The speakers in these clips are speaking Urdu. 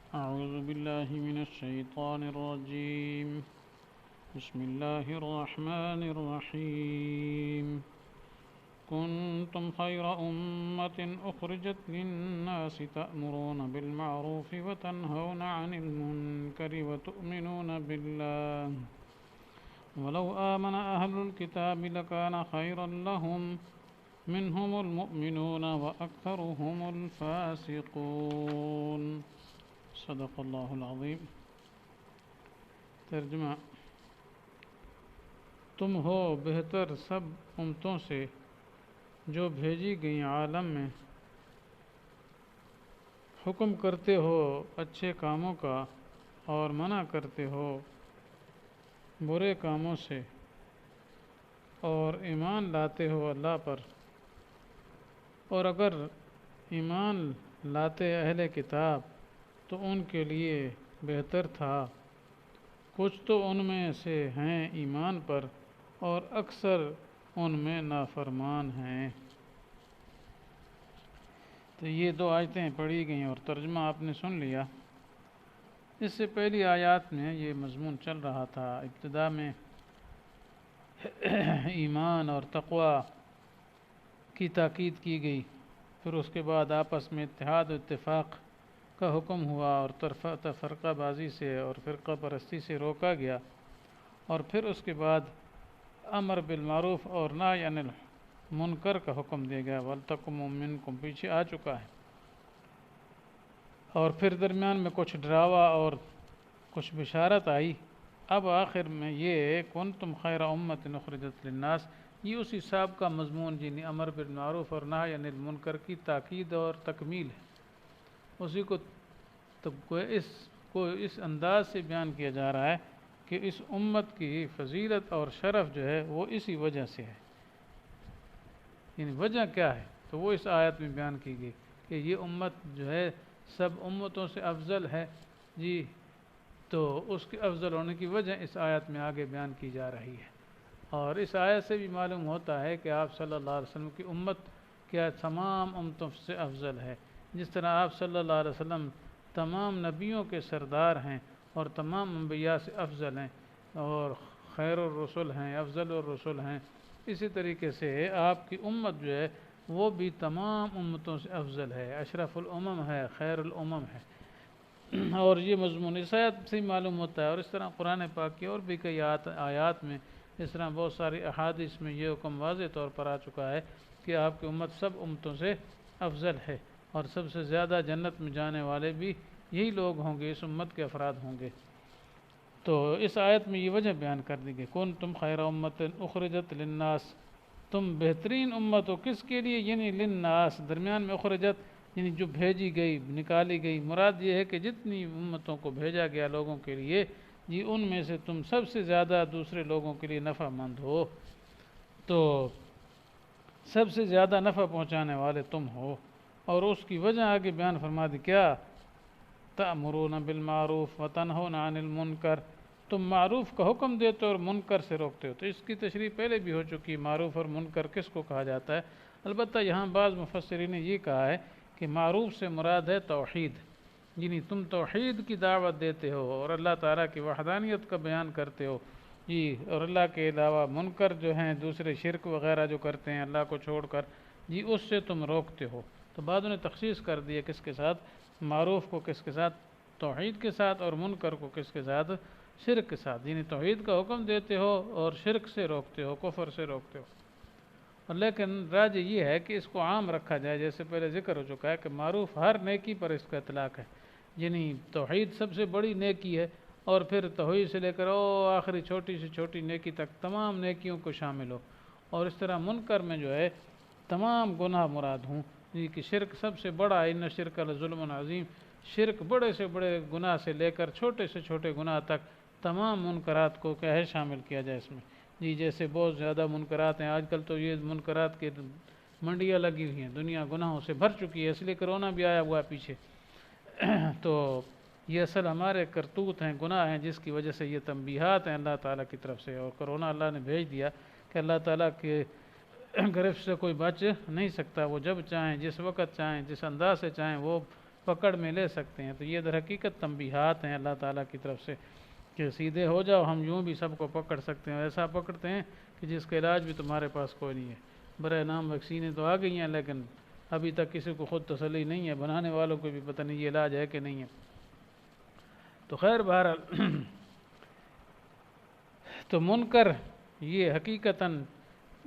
أعوذ بالله من الشيطان الرجيم. بسم الله الرحمن الرحيم. كنتم خير أمة أخرجت للناس تأمرون بالمعروف وتنهون عن المنكر وتؤمنون بالله ولو آمن أهل الكتاب لكان خيرا لهم منهم المؤمنون وأكثرهم الفاسقون. صدق اللہ العظیم. ترجمہ: تم ہو بہتر سب امتوں سے جو بھیجی گئی عالم میں، حکم کرتے ہو اچھے کاموں کا اور منع کرتے ہو برے کاموں سے، اور ایمان لاتے ہو اللہ پر. اور اگر ایمان لاتے اہل کتاب تو ان کے لیے بہتر تھا. کچھ تو ان میں سے ہیں ایمان پر اور اکثر ان میں نافرمان ہیں. تو یہ دو آیتیں پڑھی گئیں اور ترجمہ آپ نے سن لیا. اس سے پہلی آیات میں یہ مضمون چل رہا تھا. ابتدا میں ایمان اور تقوی کی تاکید کی گئی، پھر اس کے بعد آپس میں اتحاد و اتفاق کا حکم ہوا اور تفرقہ بازی سے اور فرقہ پرستی سے روکا گیا، اور پھر اس کے بعد امر بالمعروف اور نہی عن المنکر کا حکم دیا گیا. وَلْتَکُن مِّنکُم پیچھے آ چکا ہے، اور پھر درمیان میں کچھ ڈراوا اور کچھ بشارت آئی. اب آخر میں یہ کنتم خیر امۃ اخرجت للناس، یہ اسی سابقہ مضمون جنہیں امر بالمعروف اور نہی عن المنکر کی تاکید اور تکمیل ہے، اسی کو اس انداز سے بیان کیا جا رہا ہے کہ اس امت کی فضیلت اور شرف جو ہے وہ اسی وجہ سے ہے. یعنی وجہ کیا ہے تو وہ اس آیت میں بیان کی گئی کہ یہ امت جو ہے سب امتوں سے افضل ہے. جی، تو اس کے افضل ہونے کی وجہ اس آیت میں آگے بیان کی جا رہی ہے. اور اس آیت سے بھی معلوم ہوتا ہے کہ آپ صلی اللہ علیہ وسلم کی امت کیا تمام امتوں سے افضل ہے. جس طرح آپ صلی اللہ علیہ وسلم تمام نبیوں کے سردار ہیں اور تمام انبیاء سے افضل ہیں اور خیر الرسل ہیں، افضل الرسل ہیں، اسی طریقے سے آپ کی امت جو ہے وہ بھی تمام امتوں سے افضل ہے، اشرف الامم ہے، خیر الامم ہے. اور یہ مضمون اس آیت سے معلوم ہوتا ہے. اور اس طرح قرآن پاک کی اور بھی کئی آیات میں اس طرح بہت ساری احادیث میں یہ حکم واضح طور پر آ چکا ہے کہ آپ کی امت سب امتوں سے افضل ہے، اور سب سے زیادہ جنت میں جانے والے بھی یہی لوگ ہوں گے، اس امت کے افراد ہوں گے. تو اس آیت میں یہ وجہ بیان کر دی گئی کنتم خیر امۃ اخرجت للناس، تم بہترین امت ہو. کس کے لیے؟ یعنی للناس، درمیان میں اخرجت یعنی جو بھیجی گئی، نکالی گئی. مراد یہ ہے کہ جتنی امتوں کو بھیجا گیا لوگوں کے لیے، جی ان میں سے تم سب سے زیادہ دوسرے لوگوں کے لیے نفع مند ہو. تو سب سے زیادہ نفع پہنچانے والے تم ہو. اور اس کی وجہ آگے بیان فرما دی کیا؟ تأمرون بالمعروف وتنہون عن المنکر، تم معروف کا حکم دیتے ہو اور منکر سے روکتے ہو. تو اس کی تشریح پہلے بھی ہو چکی، معروف اور منکر کس کو کہا جاتا ہے. البتہ یہاں بعض مفسرین نے یہ کہا ہے کہ معروف سے مراد ہے توحید، یعنی تم توحید کی دعوت دیتے ہو اور اللہ تعالیٰ کی وحدانیت کا بیان کرتے ہو. جی، اور اللہ کے علاوہ منکر جو ہیں دوسرے شرک وغیرہ جو کرتے ہیں اللہ کو چھوڑ کر، جی اس سے تم روکتے ہو. تو بعضوں نے تخصیص کر دی ہے کس کے ساتھ؟ معروف کو کس کے ساتھ؟ توحید کے ساتھ، اور منکر کو کس کے ساتھ؟ شرک کے ساتھ. یعنی توحید کا حکم دیتے ہو اور شرک سے روکتے ہو، کفر سے روکتے ہو. لیکن راج یہ ہے کہ اس کو عام رکھا جائے، جیسے پہلے ذکر ہو چکا ہے کہ معروف ہر نیکی پر اس کا اطلاق ہے. یعنی توحید سب سے بڑی نیکی ہے، اور پھر توحید سے لے کر آخری چھوٹی سے چھوٹی نیکی تک تمام نیکیوں کو شامل ہو. اور اس طرح منکر میں جو ہے تمام گناہ مراد ہوں، جی کہ شرک سب سے بڑا، ان شرک لظلم عظیم، شرک بڑے سے بڑے گناہ سے لے کر چھوٹے سے چھوٹے گناہ تک تمام منکرات کو کیا ہے شامل کیا جائے اس میں. جی جیسے بہت زیادہ منکرات ہیں آج کل، تو یہ منکرات کے منڈیاں لگی ہوئی ہیں، دنیا گناہوں سے بھر چکی ہے، اس لیے کرونا بھی آیا ہوا ہے پیچھے. تو یہ اصل ہمارے کرتوت ہیں، گناہ ہیں، جس کی وجہ سے یہ تنبیہات ہیں اللہ تعالیٰ کی طرف سے. اور کرونا اللہ نے بھیج دیا کہ اللہ تعالیٰ کے گرفت سے کوئی بچ نہیں سکتا. وہ جب چاہیں، جس وقت چاہیں، جس انداز سے چاہیں وہ پکڑ میں لے سکتے ہیں۔ تو یہ در حقیقت تنبیہات ہیں اللہ تعالیٰ کی طرف سے کہ سیدھے ہو جاؤ، ہم یوں بھی سب کو پکڑ سکتے ہیں، ایسا پکڑتے ہیں کہ جس کا علاج بھی تمہارے پاس کوئی نہیں ہے۔ برائے نام ویکسینیں تو آ گئی ہیں، لیکن ابھی تک کسی کو خود تسلی نہیں ہے، بنانے والوں کو بھی پتہ نہیں یہ علاج ہے کہ نہیں ہے۔ تو خیر بہرحال تو منکر یہ حقیقتاً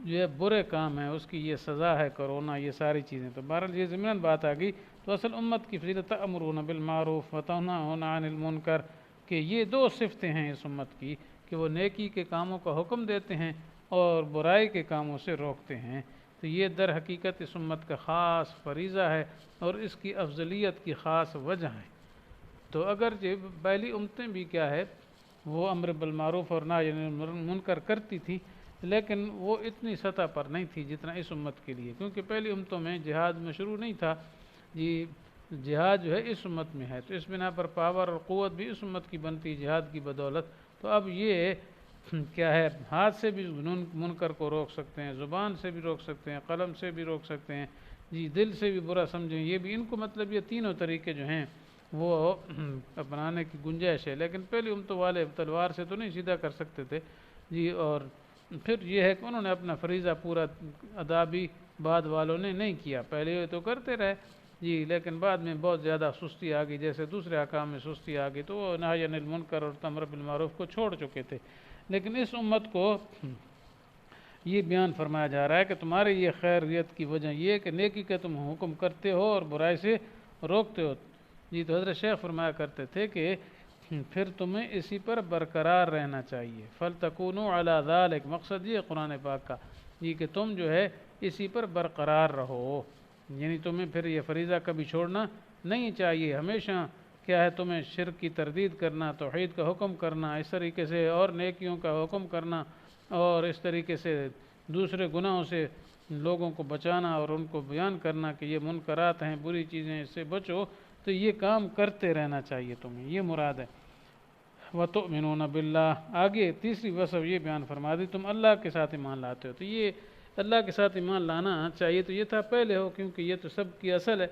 یہ برے کام ہیں، اس کی یہ سزا ہے کرونا، یہ ساری چیزیں۔ تو بہرحال یہ ضمناً بات آ گئی۔ تو اصل امت کی فضیلت تأمرون بالمعروف وتنہون عن المنکر، کہ یہ دو صفتیں ہیں اس امت کی کہ وہ نیکی کے کاموں کا حکم دیتے ہیں اور برائی کے کاموں سے روکتے ہیں۔ تو یہ در حقیقت اس امت کا خاص فریضہ ہے اور اس کی افضلیت کی خاص وجہ ہے۔ تو اگر پہلی امتیں بھی کیا ہے وہ امر بالمعروف اور نہی عن المنکر کرتی تھی، لیکن وہ اتنی سطح پر نہیں تھی جتنا اس امت کے لیے، کیونکہ پہلی امتوں میں جہاد میں شروع نہیں تھا جی، جہاد جو ہے اس امت میں ہے، تو اس بنا پر پاور اور قوت بھی اس امت کی بنتی جہاد کی بدولت۔ تو اب یہ کیا ہے، ہاتھ سے بھی منکر کو روک سکتے ہیں، زبان سے بھی روک سکتے ہیں، قلم سے بھی روک سکتے ہیں جی، دل سے بھی برا سمجھیں، یہ بھی ان کو مطلب یہ تینوں طریقے جو ہیں وہ اپنانے کی گنجائش ہے۔ لیکن پہلی امتوں والے تلوار سے تو نہیں سیدھا کر سکتے تھے جی، اور پھر یہ ہے کہ انہوں نے اپنا فریضہ پورا ادا بھی بعد والوں نے نہیں کیا، پہلے تو کرتے رہے جی، لیکن بعد میں بہت زیادہ سستی آ گئی، جیسے دوسرے احکام میں سستی آ گئی تو وہ نہی عن المنکر اور امر بالمعروف کو چھوڑ چکے تھے۔ لیکن اس امت کو یہ بیان فرمایا جا رہا ہے کہ تمہاری یہ خیریت کی وجہ یہ کہ نیکی کا تم حکم کرتے ہو اور برائی سے روکتے ہو جی۔ تو حضرت شیخ فرمایا کرتے تھے کہ پھر تمہیں اسی پر برقرار رہنا چاہیے، فَلْتَكُونُوا عَلَى ذَلِكَ، مقصد یہ قرآن پاک کا یہ کہ تم جو ہے اسی پر برقرار رہو، یعنی تمہیں پھر یہ فریضہ کبھی چھوڑنا نہیں چاہیے، ہمیشہ کیا ہے تمہیں شرک کی تردید کرنا، توحید کا حکم کرنا، اس طریقے سے اور نیکیوں کا حکم کرنا، اور اس طریقے سے دوسرے گناہوں سے لوگوں کو بچانا اور ان کو بیان کرنا کہ یہ منکرات ہیں، بری چیزیں، اس سے بچو۔ تو یہ کام کرتے رہنا چاہیے تمہیں، یہ مراد ہے۔ وَتُؤْمِنُونَ بِاللَّهِ، آگے تیسری وصف یہ بیان فرما دی، تم اللہ کے ساتھ ایمان لاتے ہو۔ تو یہ اللہ کے ساتھ ایمان لانا چاہیے، تو یہ تھا پہلے ہو، کیونکہ یہ تو سب کی اصل ہے،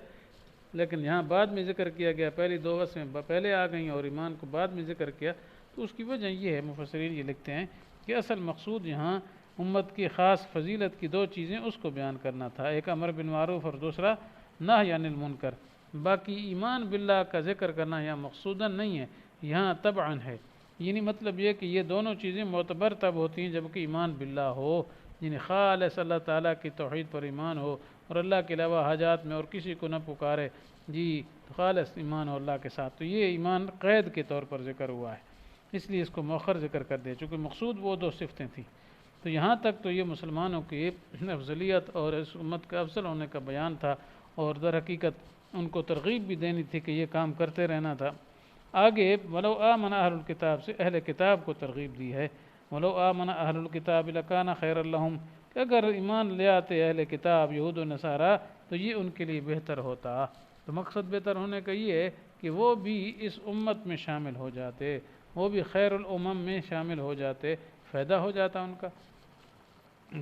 لیکن یہاں بعد میں ذکر کیا گیا، پہلی دو وصفیں پہلے آ گئیں اور ایمان کو بعد میں ذکر کیا۔ تو اس کی وجہ یہ ہے، مفسرین یہ لکھتے ہیں کہ اصل مقصود یہاں امت کی خاص فضیلت کی دو چیزیں اس کو بیان کرنا تھا، ایک امر بالمعروف اور دوسرا نہی عن المنکر۔ باقی ایمان باللہ کا ذکر کرنا یہاں مقصوداً نہیں ہے، یہاں طبعاً ہے، یعنی مطلب یہ کہ یہ دونوں چیزیں معتبر تب ہوتی ہیں جبکہ ایمان باللہ ہو، یعنی خالص اللہ تعالیٰ کی توحید پر ایمان ہو اور اللہ کے علاوہ حاجات میں اور کسی کو نہ پکارے جی، خالص ایمان ہو اللہ کے ساتھ۔ تو یہ ایمان قید کے طور پر ذکر ہوا ہے، اس لیے اس کو مؤخر ذکر کر دیا، چونکہ مقصود وہ دو صفتیں تھیں۔ تو یہاں تک تو یہ مسلمانوں کی افضلیت اور اس امت کا افضل ہونے کا بیان تھا، اور در حقیقت ان کو ترغیب بھی دینی تھی کہ یہ کام کرتے رہنا تھا۔ آگے وَلَوْ آمَنَ أَهْلُ الْكِتَابِ سے اہل کتاب کو ترغیب دی ہے، وَلَوْ آمَنَ أَهْلُ الْكِتَابِ لَكَانَ خَيْرًا لَهُمْ، کہ اگر ایمان لے آتے اہل کتاب یہود و نصارہ تو یہ ان کے لیے بہتر ہوتا۔ تو مقصد بہتر ہونے کا یہ ہے کہ وہ بھی اس امت میں شامل ہو جاتے، وہ بھی خیر الامم میں شامل ہو جاتے، فائدہ ہو جاتا ان کا،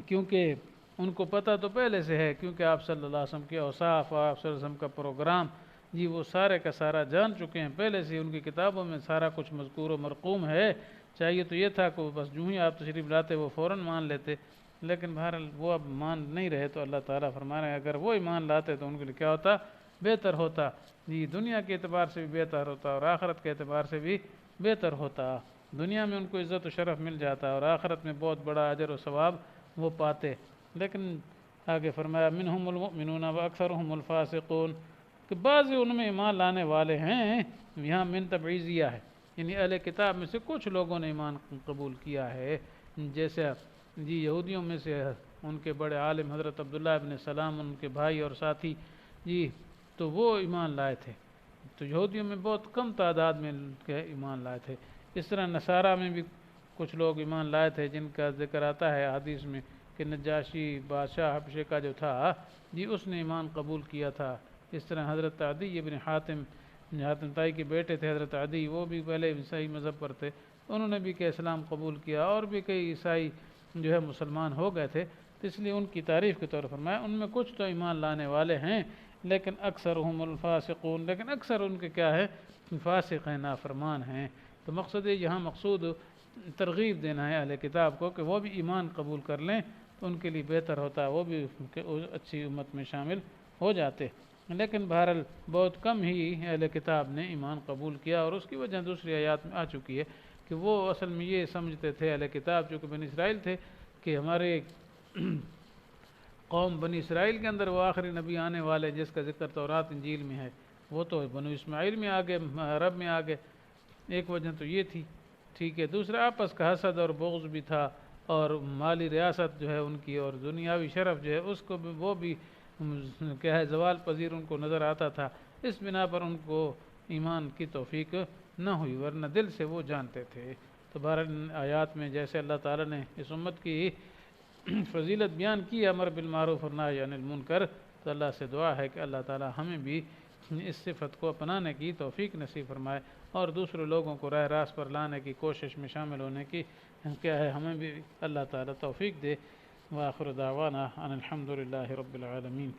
کیونکہ ان کو پتہ تو پہلے سے ہے، کیونکہ آپ صلی اللہ علیہ وسلم کے اوصاف اور آپ صلی اللہ علیہ وسلم کا پروگرام جی وہ سارے کا سارا جان چکے ہیں پہلے سے، ان کی کتابوں میں سارا کچھ مذکور و مرقوم ہے۔ چاہیے تو یہ تھا کہ بس جو ہی آپ تشریف لاتے وہ فوراً مان لیتے، لیکن بہرحال وہ اب مان نہیں رہے، تو اللہ تعالیٰ فرما رہے ہیں اگر وہ ایمان لاتے تو ان کے لیے کیا ہوتا، بہتر ہوتا جی، دنیا کے اعتبار سے بھی بہتر ہوتا اور آخرت کے اعتبار سے بھی بہتر ہوتا۔ دنیا میں ان کو عزت و شرف مل جاتا اور آخرت میں بہت بڑا اجر و ثواب وہ پاتے۔ لیکن آگے فرمایا منہم المؤمنون واکثرهم الفاسقون، کہ بعض ان میں ایمان لانے والے ہیں، یہاں من تبعیضیہ ہے، یعنی اہل کتاب میں سے کچھ لوگوں نے ایمان قبول کیا ہے، جیسے جی یہودیوں میں سے ان کے بڑے عالم حضرت عبداللہ ابن سلام، ان کے بھائی اور ساتھی جی، تو وہ ایمان لائے تھے۔ تو یہودیوں میں بہت کم تعداد میں ایمان لائے تھے۔ اس طرح نصارہ میں بھی کچھ لوگ ایمان لائے تھے جن کا ذکر آتا ہے حدیث میں کہ نجاشی بادشاہ حبشے کا جو تھا جی اس نے ایمان قبول کیا تھا۔ اس طرح حضرت عدی ابن حاتم طائی کے بیٹے تھے حضرت عدی، وہ بھی پہلے عیسائی مذہب پر تھے، انہوں نے بھی کہ اسلام قبول کیا، اور بھی کئی عیسائی جو ہے مسلمان ہو گئے تھے۔ تو اس لیے ان کی تعریف کے طور پر فرمایا ان میں کچھ تو ایمان لانے والے ہیں، لیکن اکثرهم الفاسقون، لیکن اکثر ان کے کیا ہے، فاسق ہیں، نافرمان ہیں۔ تو مقصد یہاں مقصود ترغیب دینا ہے اہل کتاب کو کہ وہ بھی ایمان قبول کر لیں تو ان کے لیے بہتر ہوتا ہے، وہ بھی اچھی امت میں شامل ہو جاتے۔ لیکن بہرحال بہت کم ہی اہل کتاب نے ایمان قبول کیا، اور اس کی وجہ دوسری آیات میں آ چکی ہے کہ وہ اصل میں یہ سمجھتے تھے اہل کتاب چونکہ بنی اسرائیل تھے کہ ہمارے قوم بنی اسرائیل کے اندر وہ آخری نبی آنے والے جس کا ذکر تورات انجیل میں ہے وہ تو بنو اسماعیل میں آگے، عرب میں آگے، ایک وجہ تو یہ تھی، ٹھیک ہے۔ دوسرا آپس کا حسد اور بغض بھی تھا، اور مالی ریاست جو ہے ان کی اور دنیاوی شرف جو ہے اس کو بھی وہ بھی کیا ہے زوال پذیر ان کو نظر آتا تھا، اس بنا پر ان کو ایمان کی توفیق نہ ہوئی، ورنہ دل سے وہ جانتے تھے۔ تو بہرحال آیات میں جیسے اللہ تعالیٰ نے اس امت کی فضیلت بیان کی ہے، امر بالمعروف اور نہی عن المنکر، تو اللہ سے دعا ہے کہ اللہ تعالیٰ ہمیں بھی اس صفت کو اپنانے کی توفیق نصیب فرمائے، اور دوسرے لوگوں کو راہ راست پر لانے کی کوشش میں شامل ہونے کی کیا ہے ہمیں بھی اللہ تعالیٰ توفیق دے۔ وآخر دعوانا ان الحمد للہ رب العالمین۔